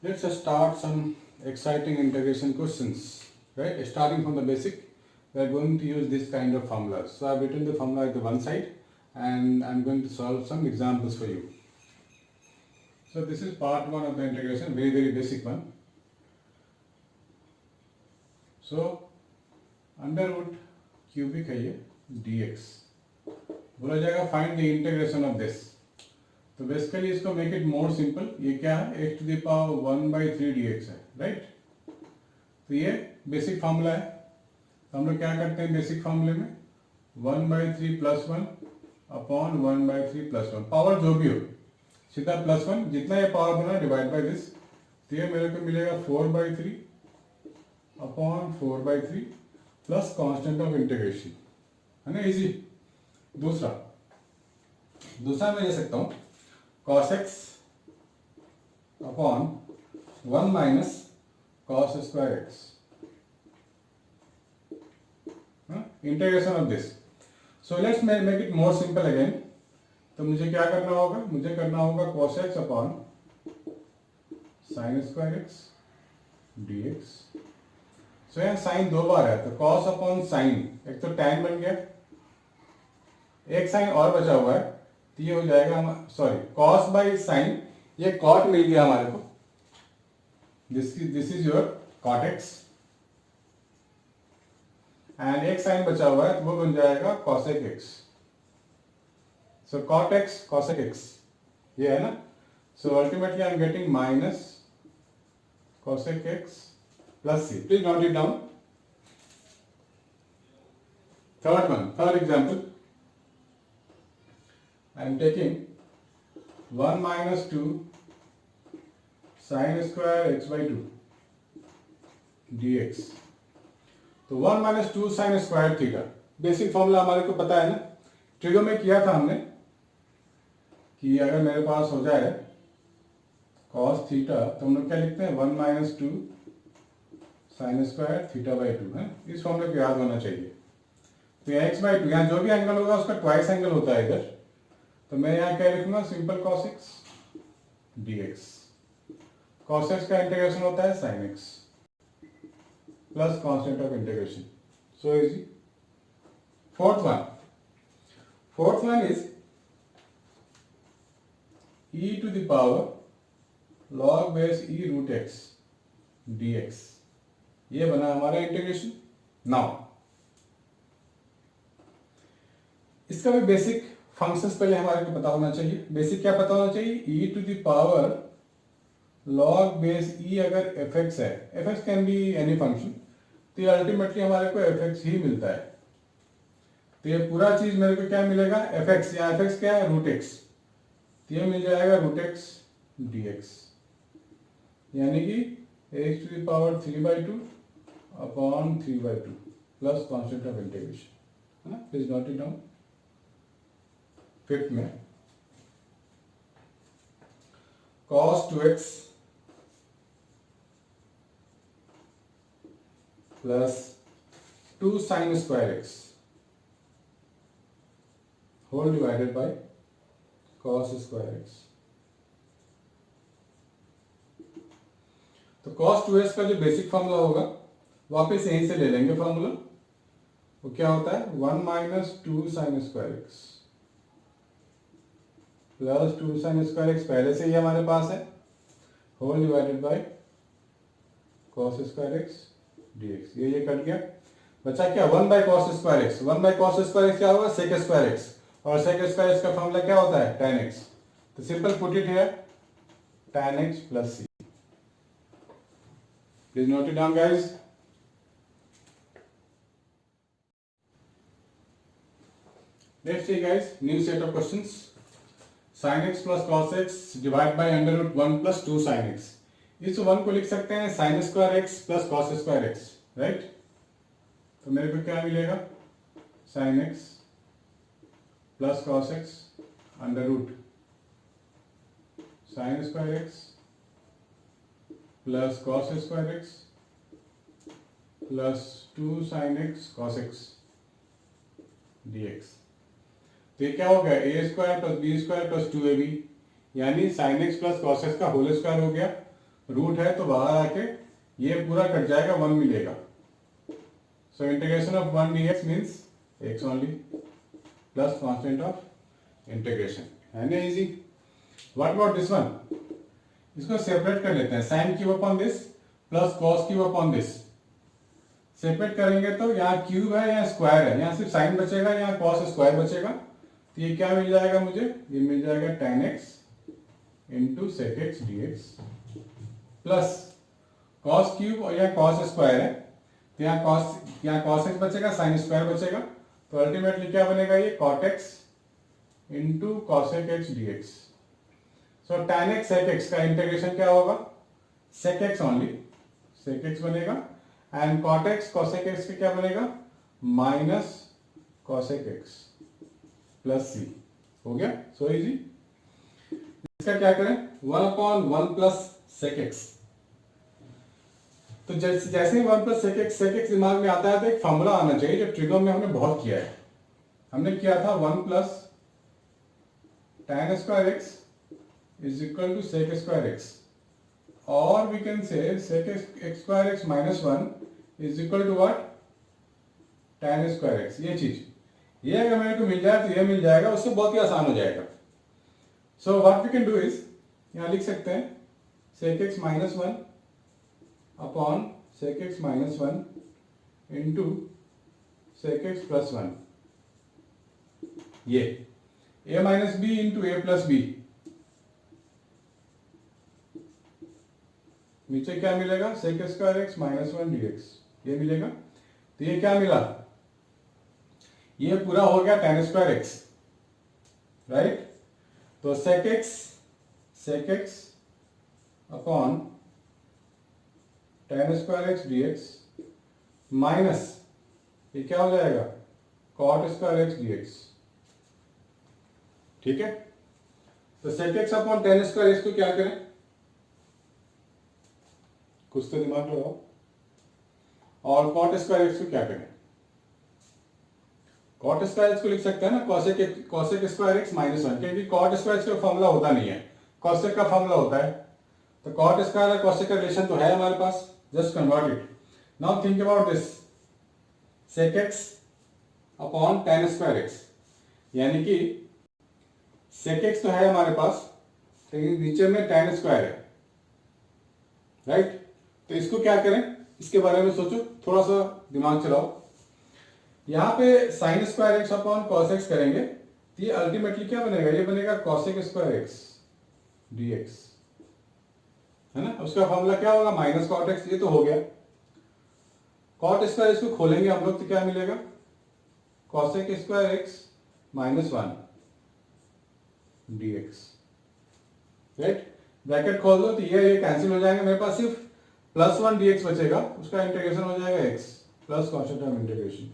Let's start some exciting integration questions, right? Starting from the basic, we are going to use this kind of formulas. So I have written the formula at the one side and I'm going to solve some examples for you. So this is part 1 of the integration, very basic one. So under root cubic है ये dx, बोला जाएगा find the integration of this. तो basically इसको make it more simple, ये क्या है x to the power 1/3 dx है, राइट? तो ये बेसिक फार्मूला है. तो हम लोग क्या करते हैं बेसिक फार्मूले में 1/3 + 1 अपॉन 1/3 + 1, पावर जो भी हो सीधा +1, जितना ये पावर बना डिवाइड बाय दिस. तो ये मेरे को मिलेगा 4/3 upon 4/3 plus constant of integration, है ना? इजी. दूसरा मैं ले सकता हूँ cos x upon 1 minus cos square x, integration of this. So let's make it more simple again. तो मुझे क्या करना होगा, मुझे करना होगा cos x upon sin square x dx. सो यहाँ साइन दो बार है, तो cos अपॉन साइन, एक तो tan बन गया, एक साइन और बचा हुआ है, तो ये हो जाएगा cos बाई साइन, ये cot मिल गया हमारे को. This is your cot x and एक साइन बचा हुआ है, तो वो बन जाएगा cosec x. सो cot x cosec x ये है ना. So ultimately I am getting minus cosec x plus c. Please note it down. Third example. I am taking 1 minus 2 sin square x by 2 dx. तो 1 minus 2 sin square theta, basic formula हमारे को पता है ना. Trigo में किया था हमने कि अगर मेरे पास हो जाए cos थीटा, तो हम लोग क्या लिखते हैं 1 minus 2 sin square theta by 2 है. इस फॉर्मूले को याद होना चाहिए. तो यहाँ x by 2, यहाँ जो भी एंगल होगा उसका ट्वाइस एंगल होता है इधर. तो मैं यहाँ क्या लिखूंगा, simple cos x dx. cos x का इंटीग्रेशन होता है sin x plus constant of integration. So easy. Fourth one is e to the power log base e root x dx. ये बना हमारा इंटीग्रेशन. नाउ इसका भी बेसिक फंक्शंस पहले हमारे को पता होना चाहिए. बेसिक क्या पता होना चाहिए, e to the power log base e अगर fx है, fx can be any function, तो ये अल्टीमेटली हमारे को fx ही मिलता है. तो ये पूरा चीज मेरे को क्या मिलेगा, fx, या fx क्या है रूट x, तो ये मिल जाएगा रूट x dx, यानी कि x to the power 3/2 upon 3/2 plus constant of integration. Please note it down. Fifth में cos 2x plus 2 sin square x whole divided by cos square x. तो cos 2x का जो basic formula होगा वापस यहीं से ले लेंगे फॉर्मूला. वो क्या होता है 1 minus 2 sin square x plus 2 sin square x पहले से ही हमारे पास है, whole divided by cos square x dx. ये कट गया, बचा क्या 1/cos square x. 1/cos square x क्या होगा, sec स्क्वायर x, और sec स्क्वायर x का फॉर्मूला क्या होता है tan x. तो simple put it here tan x plus c. Please note it down guys. Let's see guys, new set of questions. sin x plus cos x divide by under root 1 plus 2 sin x. इस 1 को लिख सकते हैं sin square x plus cos square x, right? तो मेरे को क्या मिलेगा, sin x plus cos x under root sin square x plus cos square x plus 2 sin x cos x dx. तो ये क्या हो गया, a² plus b² plus 2ab, यानी sin x plus cos x का होल स्क्वायर हो गया. Root है तो बाहर आके ये पूरा कट जाएगा, 1 मिलेगा. So integration of 1 dx means x only plus constant of integration. है ना easy. What about this one? इसको सेपरेट कर लेते हैं. Sine cube upon this plus cos cube upon this. Separate करेंगे तो यहाँ क्यूब है, यहाँ स्क्वायर है, यहाँ सिर्फ साइन बचेगा, यहाँ कॉस स्क्वायर बचेगा. तो ये क्या मिल जाएगा मुझे? ये मिल जाएगा tan x into sec x d x plus cos cube और यहाँ कॉस स्क्वायर है, तो यहाँ कॉस एक्स बचेगा, साइन स्क्वायर बचेगा. तो अल्टीमेटली क्या बनेगा? ये cot x into cosec x d x. So tan x sec x का इंटीग्रेशन क्या होगा? sec x only, sec x बनेगा. And cot x cosec x का क्या बनेगा? Minus cosec x plus c. हो गया. So easy. इसका क्या करें? 1/1 प्लस sec x. तो जैसे ही 1 प्लस sec x दिमाग में आता है तो एक फॉर्मूला आना चाहिए जो ट्रिगो में हमने बहुत किया है. हमने किया था 1 plus tan square x is equal to sec square x, or we can say sec x square x minus 1 is equal to what? tan square x. ये चीज, ये अगर मेरे को मिल जाए तो ये मिल जाएगा, उससे बहुत ही आसान हो जाएगा. So what we can do is, यहाँ लिख सकते हैं sec x minus 1 upon sec x minus 1 into sec x plus 1. ये a minus b into a plus b. नीचे क्या मिलेगा? sec square x minus 1 dx. ये मिलेगा. तो ये क्या मिला? ये पूरा हो गया tan स्क्वायर एक्स, राइट. तो sec x upon tan square x dx minus ये क्या हो जाएगा? cot square x dx. ठीक है. तो sec x upon tan square x को क्या करें? कुछ तो दिमाग लगाओ. और cot स्क्वायर एक्स को क्या करें? cot स्क्वायर एक्स को लिख सकते हैं ना cosec स्क्वायर एक्स माइनस 1, क्योंकि cot स्क्वायर एक्स का फॉर्मूला होता नहीं है, cosec का फॉर्मूला होता है. तो cot स्क्वायर और cosec का रिलेशन तो है हमारे पास. Just convert it. Now think about this sec x upon tan square x, यानी कि sec x तो है हमारे पास, लेकिन नीचे में tan स्क्वायर है, राइट. तो इसको क्या करें? इसके बारे में सोचो, थोड़ा सा दिमाग चलाओ. यहां पे sign square x upon cos x करेंगे तो ये अल्टीमेटली क्या बनेगा? ये बनेगा कॉसेक स्क्वायर एक्स डीएक्स, है ना. उसका फॉर्मूला क्या होगा? Minus cot x. ये तो हो गया. कॉट स्क्वायर एक्स को खोलेंगे हम लोग तो क्या मिलेगा? Cosec square x minus 1 dx, right. Bracket खोल दो तो ये कैंसिल हो जाएंगे. मेरे पास सिर्फ प्लस 1 dx बचेगा, उसका इंटीग्रेशन हो जाएगा x plus constant of integration.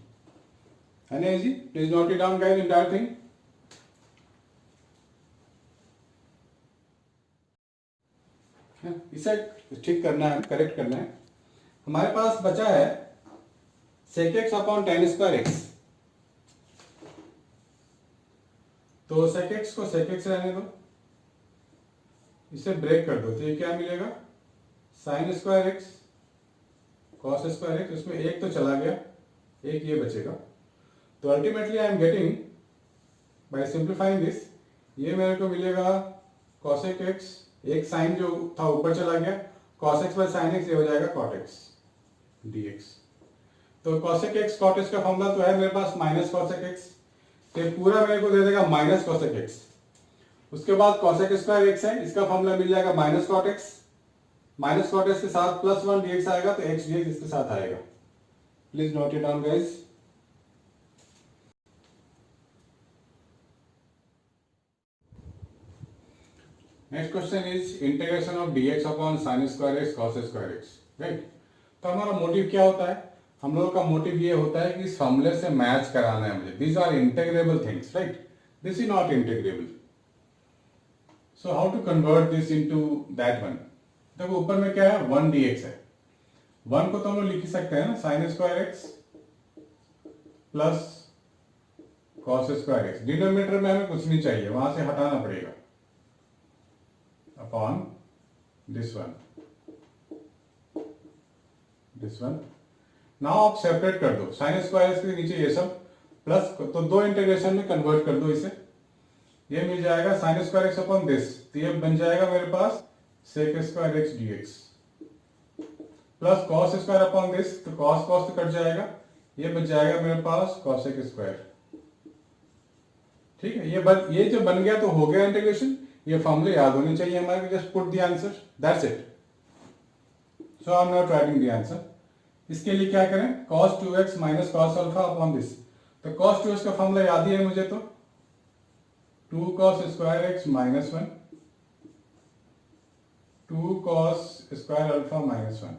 है ना easy. Please note it down guys, entire thing. इसे ठीक करना है, करेक्ट करना है. हमारे पास बचा है sec x upon tan square x. तो sec x को sec x रहने दो, इसे ब्रेक कर दो. तो ये क्या मिलेगा? Sign square x cos square x. उसमें एक तो चला गया, एक ये बचेगा. तो ultimately I am getting by simplifying this, ये मेरे को मिलेगा कॉसेक एक्स, एक साइन जो था ऊपर चला गया, cos x by sine x, ये हो जाएगा कॉट एक्स डीएक्स. तो कॉसेक एक्स कॉट एक्स का फॉर्मूला तो है मेरे पास माइनस कॉसेक एक्स, तो पूरा मेरे को दे देगा माइनस कॉसेक एक्स. उसके बाद कॉसेक स्क्वायर एक्स है, इसका फॉर्मूला मिल जाएगा minus cot x. Minus cot x के साथ प्लस 1 dx आएगा, तो x dx इसके साथ आएगा. Please note it down guys. Next question is integration of dx upon sin square x cos square x, right. तो हमारा मोटिव क्या होता है? हम लोगों का मोटिव ये होता है कि इस फॉर्मूले से मैच कराना है मुझे. These are integrable things, right. This is not integrable. So how to convert this into that one? देखो ऊपर में क्या है? 1 dx है. 1 को तो हम लोग लिख ही सकते हैं ना, sign square x plus cos square x. Denominator में हमें कुछ नहीं चाहिए, वहां से हटाना पड़ेगा, upon this one. This one. Now आप सेपरेट कर दो, साइन स्क्वायर एक्स के नीचे ये सब प्लस, तो दो इंटीग्रेशन में कन्वर्ट कर दो इसे। ये मिल जाएगा sine square x upon this, तो ये बन जाएगा मेरे पास sec square x d x, plus cos square upon this, तो कॉस कॉस तो कट जाएगा, ये बच जाएगा मेरे पास कॉसेक स्क्वायर। ठीक है, ये जो बन गया तो हो गया इंटीग्रेशन। ये फॉर्मूले याद होने चाहिए हमारे, just put the answer, that's it. So I am not writing the answer. इसके लिए क्या करें, cos 2x minus cos alpha upon this, तो cos 2x का फॉर्मूला याद ही है मुझे, तो 2 cos square x minus 1, 2 cos square alpha minus 1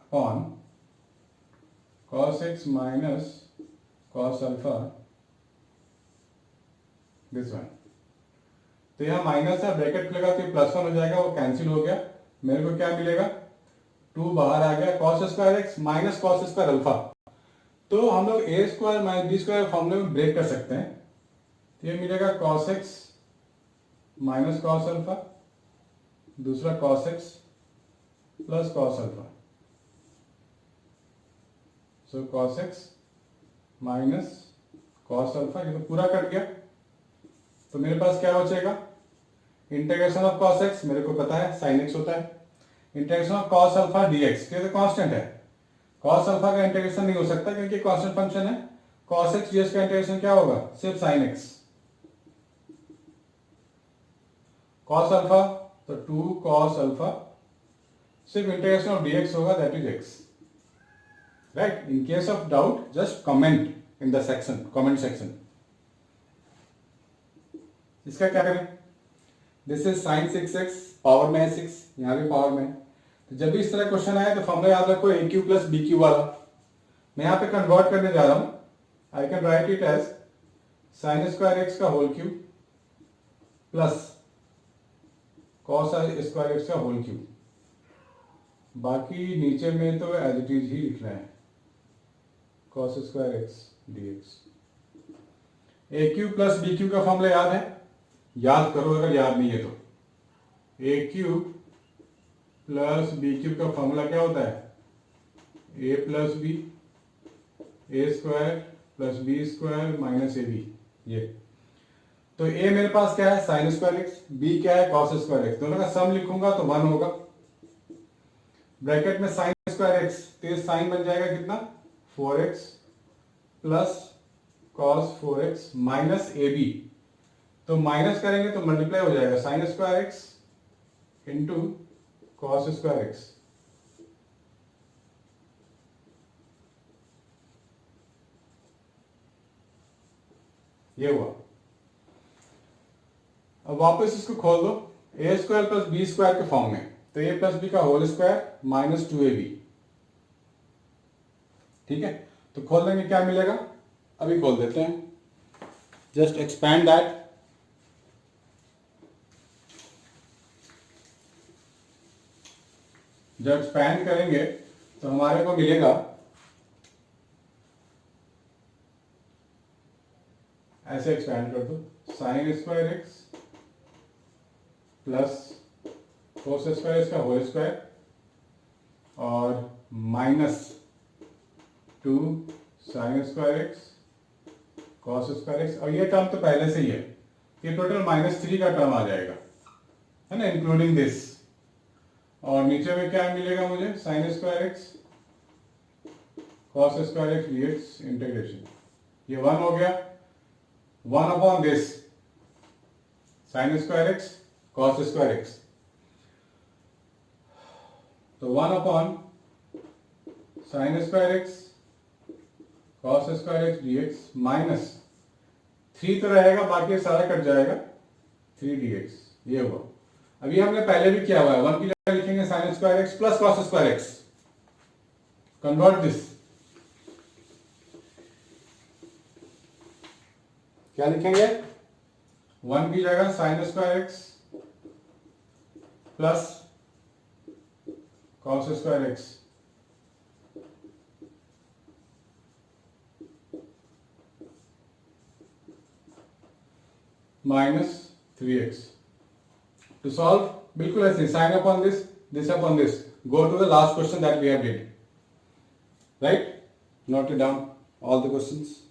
upon cos x minus cos alpha this one. तो यहाँ माइनस है, ब्रैकेट खुलेगा तो ये प्लस 1 हो जाएगा, वो कैंसिल हो गया। मेरे को क्या मिलेगा, 2 बाहर आ गया, cos square x minus cos square alpha. तो हम लोग ए स्क्वायर माइनस बी स्क्वायर फॉर्मूले में ब्रेक कर सकते हैं, तो ये मिलेगा cos x minus cos alpha, दूसरा cos x plus cos alpha, so cos x minus cos alpha, ये तो पूरा कट गया। तो मेरे पास क्या बचेगा, इंटीग्रेशन ऑफ cos x मेरे को पता है sin x होता है, integration of cos alpha dx, ये तो कांस्टेंट है, cos अल्फा का इंटीग्रेशन नहीं हो सकता क्योंकि कांस्टेंट फंक्शन है। cos x dx का इंटीग्रेशन क्या होगा, सिर्फ sin x, cos अल्फा तो 2 cos अल्फा, सिर्फ इंटीग्रेशन ऑफ dx होगा, that is x, right. In case of doubt just comment in the section, comment section. इसका क्या करें, this is sin 6x, power में है 6, यहाँ भी पावर में है, तो जब भी इस तरह क्वेश्चन आए तो फॉर्मूला याद रखो a cube plus b cube वाला। मैं यहाँ पे कन्वर्ट करने जा रहा हूं, I can write it as sine square x का whole cube plus cos square x का होल क्यूब, बाकी नीचे में तो एज इट इज ही लिख रहे हैं, cos square x d x. A cube plus b cube का फॉर्मूला याद है, याद करो अगर याद नहीं है तो। A cube plus b cube का फॉर्मूला क्या होता है, a plus b, a square plus b square minus a b. ये तो ए मेरे पास क्या है, साइन स्क्वायर एक्स, बी क्या है, कॉस स्क्वायर एक्स, दोनों का सम लिखूंगा तो 1 होगा, ब्रैकेट में साइन स्क्वायर एक्स, तो ये साइन बन जाएगा कितना, 4x plus cos 4x minus a b, तो माइनस करेंगे तो मल्टीप्लाई हो जाएगा, sine square x into cos square x. ये हुआ। अब वापस इसको खोल दो, a square plus b square के फॉर्म में, तो ए प्लस बी का होल स्क्वायर माइनस 2ab, ठीक है। तो खोल देंगे, क्या मिलेगा, अभी खोल देते हैं, जस्ट एक्सपैंड दैट, जब एक्सपैंड करेंगे तो हमारे को मिलेगा ऐसे, एक्सपैंड कर दो, sign square x plus cos square x का होल स्क्वायर और minus 2 sign square x cos square x, और ये टर्म तो पहले से ही है, ये टोटल -3 का टर्म आ जाएगा, है ना, इंक्लूडिंग दिस। और नीचे में क्या मिलेगा मुझे, sine square x cos square x dx integration, ये 1 हो गया, 1 upon this sine square x cos square x, तो 1 upon sine square x cos square x dx minus 3 तो रहेगा, बाकी सारा कट जाएगा, 3 dx, ये हुआ। अभी हमने पहले भी किया हुआ है, 1 की जगह लिखेंगे sine square x plus cos square x, convert this, क्या लिखेंगे, 1 की जगह sine square x plus cos square x minus 3x। To solve, बिल्कुल ऐसे, sine upon this, this upon this, go to the last question that we have did. Right? Note it down, all the questions.